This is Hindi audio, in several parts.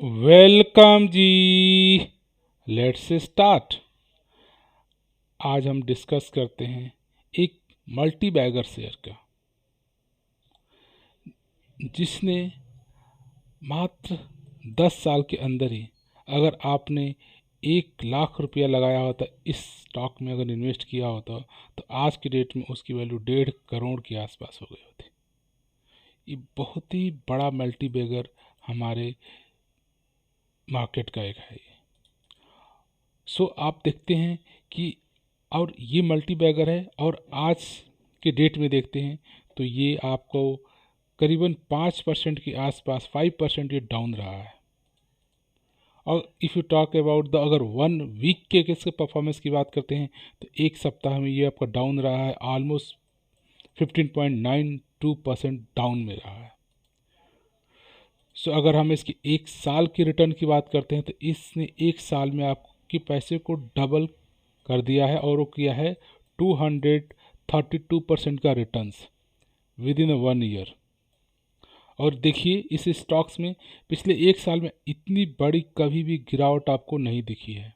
Welcome ji. Let's start. आज हम डिस्कस करते हैं एक मल्टी बैगर शेयर का, जिसने मात्र 10 साल के अंदर ही, अगर आपने 1 लाख रुपया लगाया होता इस स्टॉक में, अगर इन्वेस्ट किया होता, तो आज की डेट में उसकी वैल्यू 1.5 करोड़ के आसपास हो गई होती। ये बहुत ही बड़ा मल्टी बैगर हमारे मार्केट का एक है। सो आप देखते हैं कि, और ये मल्टी बैगर है, और आज के डेट में देखते हैं तो ये आपको करीबन 5% के आसपास, 5% ये डाउन रहा है। और if you talk about the, अगर 1 वीक के किसके परफॉर्मेंस की बात करते हैं, तो एक सप्ताह में ये आपका डाउन रहा है, ऑलमोस्ट 15.92% डाउन में रहा है। सो अगर हम इसकी 1 साल की रिटर्न की बात करते हैं, तो इसने 1 साल में आपके पैसे को डबल कर दिया है, और वो किया है 232% का रिटर्न्स विद इन 1 ईयर। और देखिए इस स्टॉक्स में पिछले 1 साल में इतनी बड़ी कभी भी गिरावट आपको नहीं दिखी है।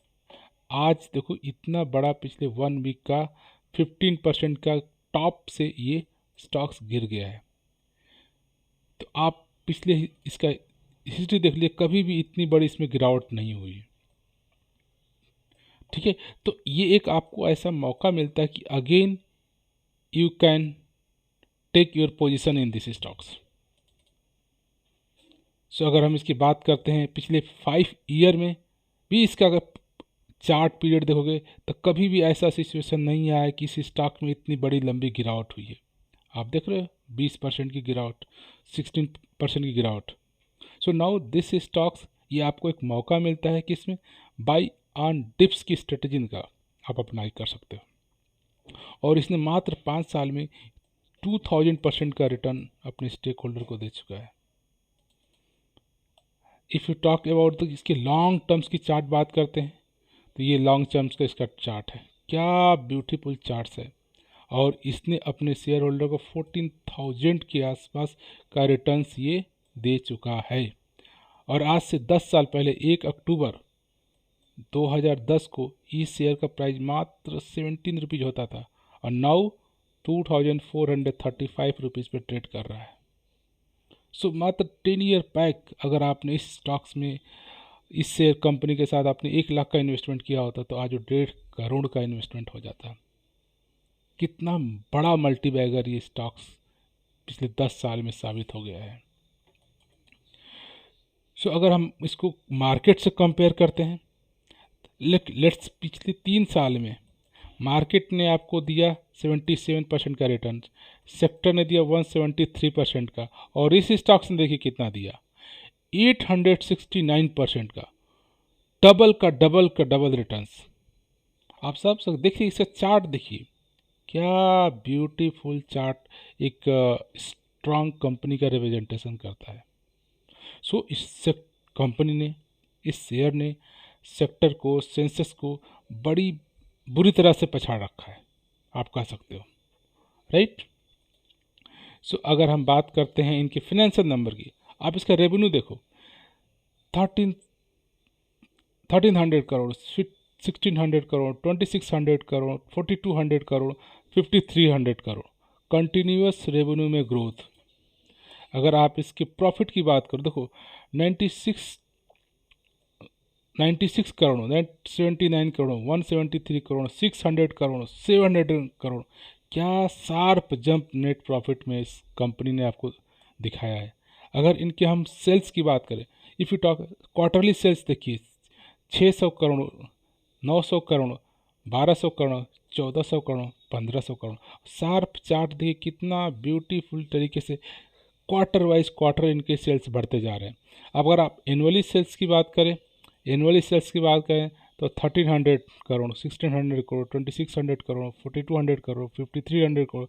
आज देखो इतना बड़ा पिछले 1 वीक का 15% का टॉप से ये स्टॉक्स गिर गया है। तो आप पिछले इसका हिस्ट्री देख लिए, कभी भी इतनी बड़ी इसमें गिरावट नहीं हुई है। ठीक है, तो ये एक आपको ऐसा मौका मिलता है कि again you can take your position in this stocks. So अगर हम इसकी बात करते हैं पिछले 5 ईयर में भी, इसका अगर चार्ट पीरियड देखोगे तो कभी भी ऐसा सिचुएशन नहीं आया कि इस स्टॉक में इतनी बड़ी लंबी गिरावट हुई है। आप देख रहे हो 20% की गिरावट, 16% की गिरावट। सो नाउ दिस स्टॉक्स, ये आपको एक मौका मिलता है कि इसमें बाई ऑन डिप्स की स्ट्रेटजी का आप अप्लाई कर सकते हो। और इसने मात्र 5 साल में 2000% का रिटर्न अपने स्टेक होल्डर को दे चुका है। If you talk about the, इसके लॉन्ग टर्म्स की चार्ट बात करते हैं, तो ये लॉन्ग टर्म्स का इसका चार्ट है। क्या ब्यूटीफुल चार्ट्स है। और इसने अपने शेयर होल्डर को 14,000 के आसपास का रिटर्न्स ये दे चुका है। और आज से 10 साल पहले 1 अक्टूबर 2010 को इस शेयर का प्राइस मात्र 17 रुपीज़ होता था, और नाउ 2435 रुपीज़ पे ट्रेड कर रहा है। सो मात्र 10 ईयर बैक अगर आपने इस स्टॉक्स में, इस शेयर कंपनी के साथ आपने 1 लाख का इन्वेस्टमेंट किया होता, तो आज वो 1.5 करोड़ का इन्वेस्टमेंट हो जाता। कितना बड़ा मल्टी बैगर ये स्टॉक्स पिछले 10 साल में साबित हो गया है। सो अगर हम इसको मार्केट से कंपेयर करते हैं, लेट्स पिछले 3 साल में मार्केट ने आपको दिया 77% का रिटर्न, सेक्टर ने दिया 173% का, और इस स्टॉक्स ने देखिए कितना दिया, 869% का। Double returns. आप सब देखिए, इसका चार्ट देखिए, क्या ब्यूटीफुल चार्ट एक स्ट्रांग कंपनी का रिप्रेजेंटेशन करता है। सो इस कंपनी ने, इस शेयर ने सेक्टर को, सेंसेस को बड़ी बुरी तरह से पछाड़ रखा है, आप कह सकते हो, राइट। सो अगर हम बात करते हैं इनके फिनेंशियल नंबर की, आप इसका रेवेन्यू देखो, 1300 करोड़, 1600 करोड़, 2600 करोड़, 4200 करोड़, 5300 करोड़, कंटिन्यूस रेवेन्यू में ग्रोथ। अगर आप इसके प्रॉफिट की बात करो, देखो 96 करोड़, 79 करोड़, 173 करोड़, 600 करोड़, 700 करोड़। क्या शार्प जंप नेट प्रॉफिट में इस कंपनी ने आपको दिखाया है। अगर इनके हम सेल्स की बात करें, if you talk quarterly sales देखिए, 600 करोड़, 900 करोड़, 1200 करोड़, 1400 करोड़, 1500 करोड़। शार्प चार्ट देखिए कितना ब्यूटीफुल तरीके से क्वार्टर वाइज क्वार्टर इनके सेल्स बढ़ते जा रहे हैं। अब अगर आप एनुअली सेल्स की बात करें, तो 1300 crore, 1600 crore, 2600 crore, 4200 crore, 5300 crore,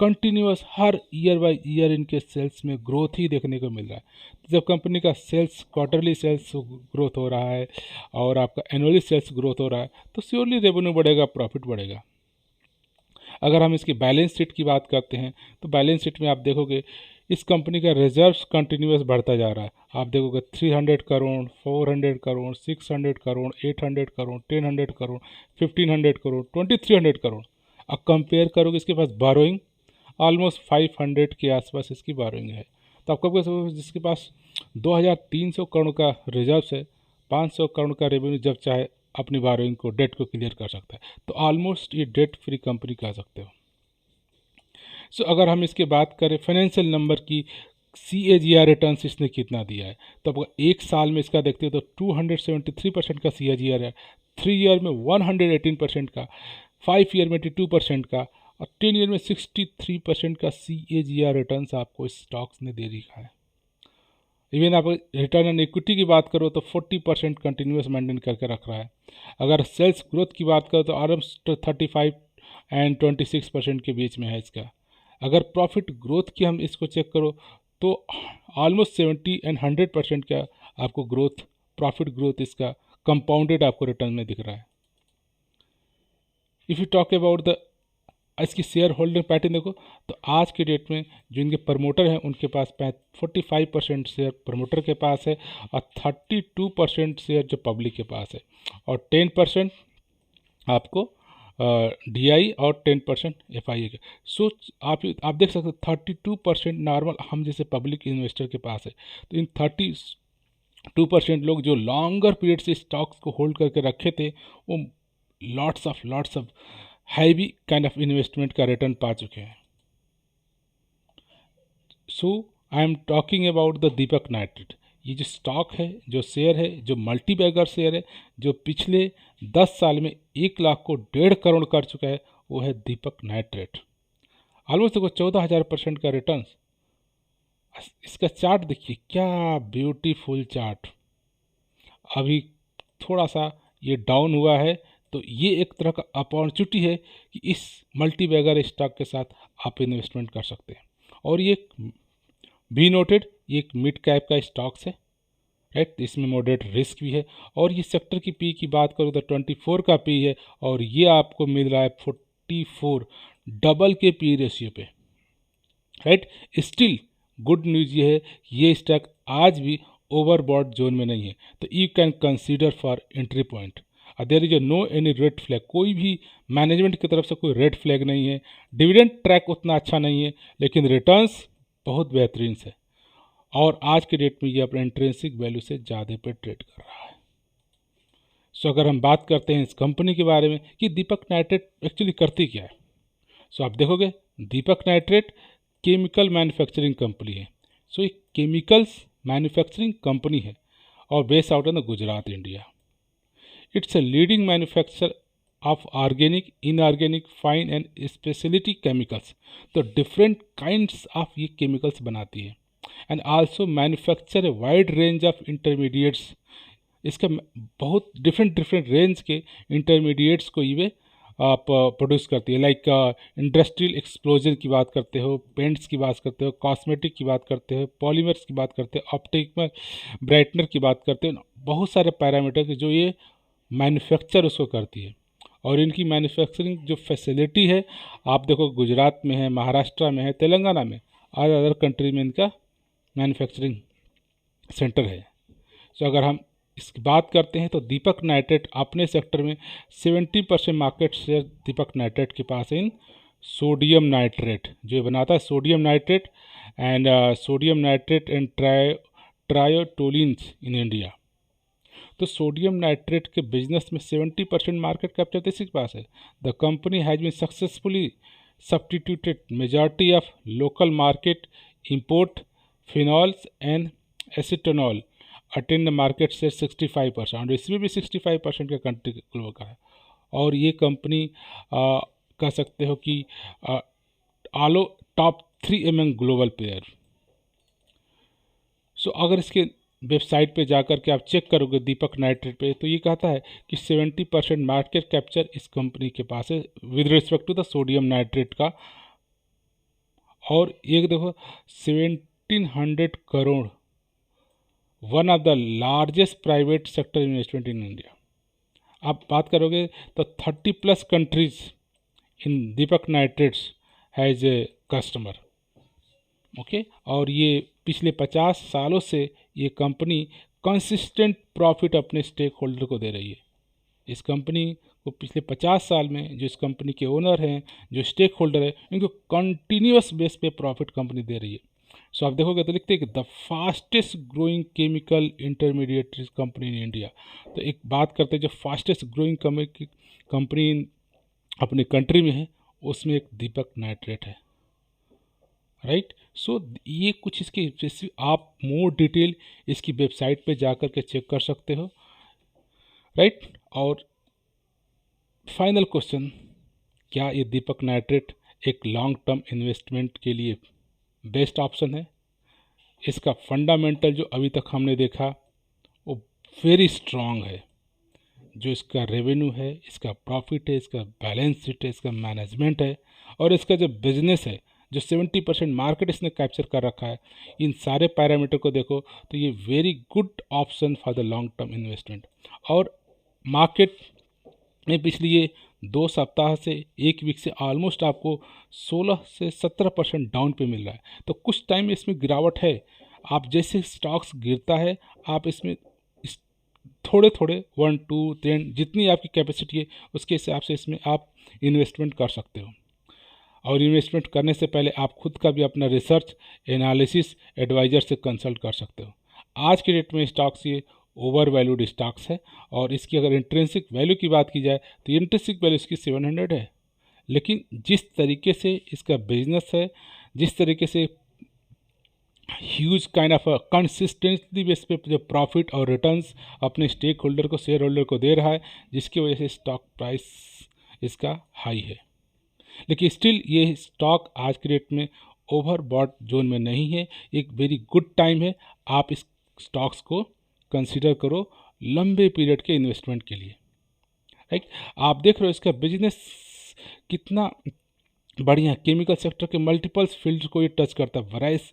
continuous her year by year इनके सेल्स में ग्रोथ ही देखने को मिल रहा है। जब कंपनी का सेल्स, क्वार्टरली सेल्स ग्रोथ हो रहा है और आपका एनुअली सेल्स ग्रोथ हो रहा है, तो श्योरली रेवेन्यू बढ़ेगा, प्रॉफिट बढ़ेगा। अगर हम इसकी बैलेंस शीट की बात करते हैं, तो बैलेंस शीट में आप देखोगे इस कंपनी का रिजर्व्स कंटिन्यूस बढ़ता जा रहा है। आप देखोगे 300 करोड़, 400 करोड़, 600 करोड़, 800 करोड़, 1000 करोड़, 1500 करोड़, 2300 करोड़। अब कंपेयर करोगे इसके पास बारोइंग ऑलमोस्ट 500 के आसपास इसकी बारोइंग है। तो आपको जिसके पास 2300 करोड़ का रिजर्व्स है, 500 करोड़ का रेवेन्यू जब चाहे अपनी बारोइंग को, डेट को क्लियर कर सकता है। तो ऑलमोस्ट ये डेट फ्री कंपनी कह सकते हो। सो अगर हम इसके बात करें फाइनेंशियल नंबर की, CAGR रिटर्न्स इसने कितना दिया है, तो आपको एक साल में इसका देखते हो तो 273% का CAGR है, 3 ईयर में 118% का, 5 ईयर में 82% का, और 10 ईयर में 63% का CAGR रिटर्न्स आपको इस स्टॉक्स ने दे दिया है। इवन आप रिटर्न ऑन इक्विटी की बात करो तो 40% कंटिन्यूस मेंटेन करके रख रहा है। अगर सेल्स ग्रोथ की बात करो तो ऑलमोस्ट 35 एंड 26% के बीच में है इसका। अगर प्रॉफिट ग्रोथ की हम इसको चेक करो तो ऑलमोस्ट 70 एंड 100% का आपको ग्रोथ, प्रॉफिट ग्रोथ इसका कंपाउंडेड आपको रिटर्न में दिख रहा है। If you talk about the इसकी शेयर होल्डिंग पैटर्न देखो तो आज के डेट में जो इनके प्रमोटर हैं उनके पास 45% शेयर प्रमोटर के पास है, और 32% शेयर जो पब्लिक के पास है, और 10% आपको DI और 10% FIA के। सो आप देख सकते हो 32% नॉर्मल हम जैसे पब्लिक इन्वेस्टर के पास है। तो इन 32% लोग जो लॉन्गर पीरियड से स्टॉक्स को होल्ड करके रखे थे, वो lots of heavy kind of investment का रिटर्न पा चुके हैं। So I am talking about the Deepak nitrate. ये जो स्टॉक है, जो शेयर है, जो मल्टी बैगर शेयर है, जो पिछले 10 साल में 1 लाख को 1.5 करोड़ कर चुका है, वो है दीपक नाइट्रेट। ऑलमोस्ट देखो 14,000% का रिटर्न। इसका चार्ट देखिए, क्या ब्यूटीफुल चार्ट। अभी थोड़ा सा ये डाउन हुआ है, तो ये एक तरह का अपॉर्चुनिटी है कि इस मल्टी बैगर स्टॉक के साथ आप इन्वेस्टमेंट कर सकते हैं। और ये बी नोटेड, ये एक मिड कैप का स्टॉक्स है, राइट। इसमें मॉडरेट रिस्क भी है। और ये सेक्टर की पी की बात करूँ तो 24 का पी है, और ये आपको मिल रहा है 44, डबल के पी रेशियो पे, राइट। स्टिल गुड न्यूज़ ये है कि ये स्टॉक आज भी ओवरबॉट जोन में नहीं है, तो you can consider for entry point. There is no any red flag, कोई भी मैनेजमेंट की तरफ से कोई रेड फ्लैग नहीं है। डिविडेंड ट्रैक उतना अच्छा नहीं है, लेकिन रिटर्न्स बहुत बेहतरीन से, और आज के डेट में ये अपने इंट्रिंसिक वैल्यू से ज़्यादा पे ट्रेड कर रहा है। सो अगर हम बात करते हैं इस कंपनी के बारे में कि दीपक नाइट्रेट एक्चुअली करती क्या है, सो आप देखोगे दीपक नाइट्रेट केमिकल मैन्युफैक्चरिंग कंपनी है। सो ये केमिकल्स मैन्युफैक्चरिंग कंपनी है और based out in Gujarat, India. It's a leading manufacture of organic, inorganic, fine and speciality chemicals. तो डिफरेंट काइंड्स ऑफ ये केमिकल्स बनाती है, and also manufacture a wide range of intermediates. इसका बहुत डिफरेंट रेंज के इंटरमीडिएट्स को ये आप प्रोड्यूस करती है। लाइक इंडस्ट्रियल एक्सप्लोजर की बात करते हो, पेंट्स की बात करते हो, कॉस्मेटिक की बात करते हो, पॉलीमर्स की बात करते हो, ऑप्टिकल ब्राइटनर की बात करते हो, बहुत सारे पैरामीटर जो ये मैन्युफैक्चर उसको करती है। और इनकी मैन्युफैक्चरिंग जो फैसिलिटी है, आप देखो गुजरात में है, महाराष्ट्र में है, तेलंगाना में, और अदर कंट्री में इनका मैन्युफैक्चरिंग सेंटर है। सो अगर हम इसकी बात करते हैं तो दीपक नाइट्रेट अपने सेक्टर में 70% मार्केट शेयर दीपक नाइट्रेट के पास है इन सोडियम नाइट्रेट, जो ये बनाता है सोडियम नाइट्रेट एंड ट्रायोटोलिन्स इन इंडिया। तो सोडियम नाइट्रेट के बिजनेस में 70% मार्केट कैप्चर इसी के पास है। The company has been successfully substituted majority of local market import phenols and acetone attend the market से 65%, और इसमें भी 65% का कंट्री ग्लो का है। और ये कंपनी कह सकते हो कि आलो टॉप 3 एमंग ग्लोबल प्लेयर। सो अगर इसके वेबसाइट पे जाकर के आप चेक करोगे दीपक नाइट्रेट पे, तो ये कहता है कि 70% मार्केट कैप्चर इस कंपनी के पास है with respect to the sodium nitrate का। और ये देखो 1700 crore, one of the largest private sector investment in India. आप बात करोगे तो 30+ countries in Deepak nitrates has a customer. Okay. और ये पिछले 50 सालों से ये कंपनी कंसिस्टेंट प्रॉफिट अपने स्टेक होल्डर को दे रही है। इस कंपनी को पिछले 50 साल में जो इस कंपनी के ओनर हैं, जो स्टेक होल्डर है, इनको कंटिन्यूस बेस पे प्रॉफिट कंपनी दे रही है। सो आप देखोगे तो लिखते हैं कि the fastest growing chemical intermediate company in India. तो एक बात करते हैं जो फास्टेस्ट ग्रोइंग कंपनी अपने कंट्री में है, उसमें एक दीपक नाइट्रेट है, राइट। सो ये कुछ इसके आप मोर डिटेल इसकी वेबसाइट पे जाकर के चेक कर सकते हो, राइट। और फाइनल क्वेश्चन, क्या ये दीपक नाइट्रेट एक लॉन्ग टर्म इन्वेस्टमेंट के लिए बेस्ट ऑप्शन है? इसका फंडामेंटल जो अभी तक हमने देखा वो वेरी स्ट्रांग है। जो इसका रेवेन्यू है, इसका प्रॉफिट है, इसका बैलेंस शीट है, इसका मैनेजमेंट है, और इसका जो बिजनेस है, जो 70% मार्केट इसने कैप्चर कर रखा है, इन सारे पैरामीटर को देखो तो ये very good option for the long term investment. और मार्केट में पिछली ये 2 सप्ताह से 1 वीक से ऑलमोस्ट आपको 16 से 17% डाउन पे मिल रहा है। तो कुछ टाइम इसमें गिरावट है। आप जैसे स्टॉक्स गिरता है, आप इसमें थोड़े थोड़े 1 2 10 जितनी आपकी कैपेसिटी है उसके हिसाब से इसमें आप इन्वेस्टमेंट कर सकते हो। और इन्वेस्टमेंट करने से पहले आप खुद का भी अपना रिसर्च एनालिसिस एडवाइज़र से कंसल्ट कर सकते हो। आज के डेट में स्टॉक्स ये ओवर वैल्यूड स्टॉक्स है, और इसकी अगर इंट्रिंसिक वैल्यू की बात की जाए तो इंट्रिंसिक वैल्यू इसकी 700 है। लेकिन जिस तरीके से इसका बिजनेस है, जिस तरीके से huge kind of consistently base पे जो प्रॉफिट और रिटर्न्स अपने स्टेक होल्डर को, शेयर होल्डर को दे रहा है, जिसकी वजह से स्टॉक प्राइस इसका हाई है। लेकिन स्टिल ये स्टॉक आज के डेट में ओवरबॉट जोन में नहीं है। एक वेरी गुड टाइम है, आप इस स्टॉक्स को कंसिडर करो लंबे पीरियड के इन्वेस्टमेंट के लिए, राइट। आप देख रहे हो इसका बिजनेस कितना बढ़िया, केमिकल सेक्टर के मल्टीपल्स फील्ड को ये टच करता है, वराइस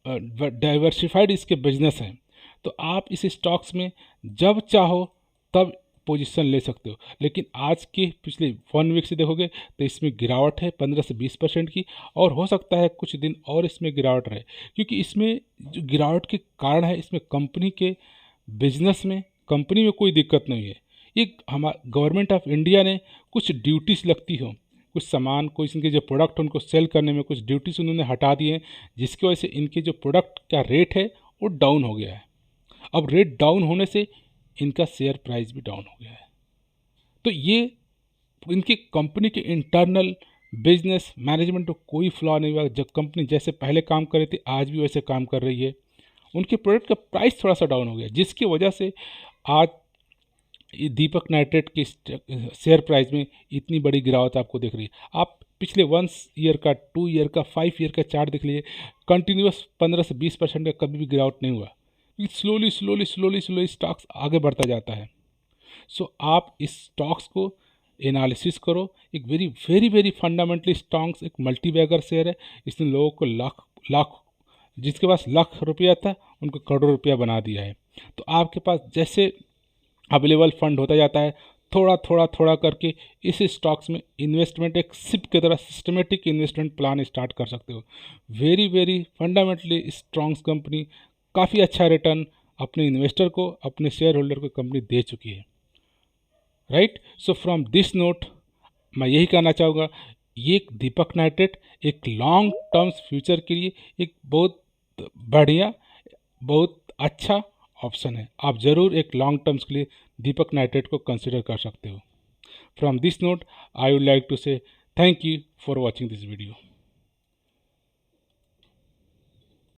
डाइवर्सिफाइड इसके बिजनेस हैं। तो आप इस स्टॉक्स में जब चाहो तब पोजीशन ले सकते हो। लेकिन आज के पिछले 1 वीक से देखोगे तो इसमें गिरावट है 15 से 20% की, और हो सकता है कुछ दिन और इसमें गिरावट रहे, क्योंकि इसमें जो गिरावट के कारण है, इसमें कंपनी के बिजनेस में, कंपनी में कोई दिक्कत नहीं है। ये हमारा गवर्नमेंट ऑफ इंडिया ने कुछ ड्यूटीज़ लगती हो, कुछ सामान, कुछ इनके जो प्रोडक्ट उनको सेल करने में कुछ ड्यूटीज़ उन्होंने हटा दिए हैं, जिसकी वजह से इनके जो प्रोडक्ट का रेट है वो डाउन हो गया है। अब रेट डाउन होने से इनका शेयर प्राइस भी डाउन हो गया है। तो ये इनकी कंपनी के इंटरनल बिजनेस मैनेजमेंट को कोई फ्लॉ नहीं हुआ। जब कंपनी जैसे पहले काम कर रही थी आज भी वैसे काम कर रही है। उनके प्रोडक्ट का प्राइस थोड़ा सा डाउन हो गया, जिसकी वजह से आज ये दीपक नाइट्रेट की शेयर प्राइस में इतनी बड़ी गिरावट आपको दिख रही है। आप पिछले 1 ईयर का, 2 ईयर का, 5 ईयर का चार्ट देख लीजिए, कंटिन्यूस 15 से 20% का कभी भी गिरावट नहीं हुआ। Slowly slowly slowly slowly stocks आगे बढ़ता जाता है। सो आप इस स्टॉक्स को एनालिसिस करो। एक very very very fundamentally strong एक मल्टी बैगर शेयर है। इसने लोगों को लाख लाख, जिसके पास लाख रुपया था उनको करोड़ों रुपया बना दिया है। तो आपके पास जैसे अवेलेबल फंड होता जाता है, थोड़ा थोड़ा थोड़ा करके इस स्टॉक्स में इन्वेस्टमेंट एक सिप की तरह सिस्टमेटिक इन्वेस्टमेंट प्लान स्टार्ट कर सकते हो। Very very fundamentally strong company, काफ़ी अच्छा रिटर्न अपने इन्वेस्टर को, अपने शेयर होल्डर को कंपनी दे चुकी है, right. So from this note मैं यही कहना चाहूँगा, ये दीपक नाइट्रेट एक लॉन्ग टर्म्स फ्यूचर के लिए एक बहुत बढ़िया, बहुत अच्छा ऑप्शन है। आप ज़रूर एक लॉन्ग टर्म्स के लिए दीपक नाइट्रेट को कंसिडर कर सकते हो। From this note I would like to say thank you for watching this video.